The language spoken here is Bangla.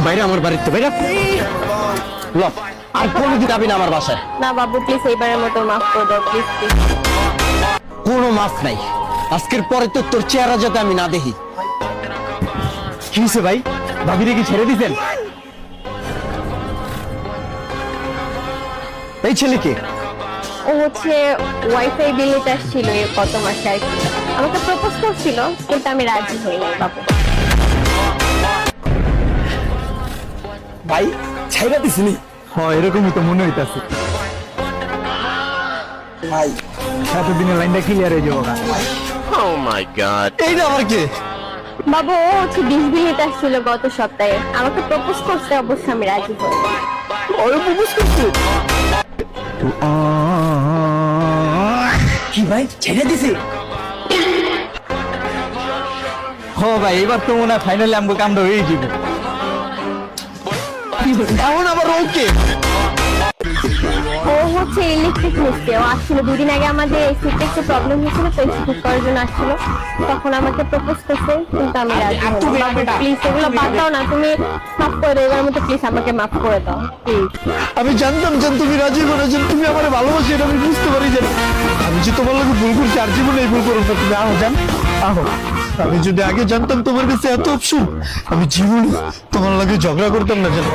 বাইরে আমার বাড়িতে বাইরে ল আর কোনোদিন যাবি না আমার বাসায়। না বাবু প্লিজ এইবারের মতো মাফ করে দাও প্লিজ প্লিজ। কোনো মাফ নাই, আজকের পরে তো তোর চেহারা যাতে আমি না দেখি। কি হয়েছে ভাই, ভাবিরে কি ছেড়ে দিতেন? এই ছেলেকে ও হচ্ছে ওয়াইফাই বিল নিতে আসছিল এই গত মাসে আর কি। আমাকে প্রপোজ করছিল কিন্তু আমি রাজি হইনি বাবু। ভাই ছাইরা দিছিনি? হ্যাঁ এরকমই তো মনে হইতাছে। ভাই এতদিনের লাইনটা ক্লিয়ার হয়ে যাবো। Oh my god. এই না আমার কে? বাবু ও হচ্ছে 20 বিল নিতে আসছিল গত সপ্তাহে, আমাকে প্রপোজ করতে অবশ্য আমি রাজি হইনি। ওরে প্রপোজ করছে? কি ভাই ছেড়ে দিছে? হ ভাই এবার তো মনে হয় ফাইনালি আমাকে কামটা হয়ে যাবে। এখন আবার ওকে ও হচ্ছে ইলেকট্রিক মিস্ত্রি, ও আসছিল দুদিন আগে আমাদের এসিতে একটু প্রবলেম হয়েছিল তো এসি ঠিক করার জন্য আসছিল, তখন আমাকে প্রপোজ করছে কিন্তু আমি রাজি হইনি। প্লিজ এগুলো বাদ দাও না, তুমি মাফ করে দাও এবার মতো, প্লিজ আমাকে মাফ করে দাও প্লিজ। আমি জানতাম যে তুমি রাজি করেছেন, তুমি আমার ভালোবাসি এটা আমি বুঝতে পারি যে আমি যে তোমার লোক ভুল করছি আর জীবনে এই ভুল করবো না। তুমি আহো জান আহো, আমি যদি আগে জানতাম তোমার কাছে এত অপশন আমি জীবনে তোমার লাগে ঝগড়া করতাম না জান।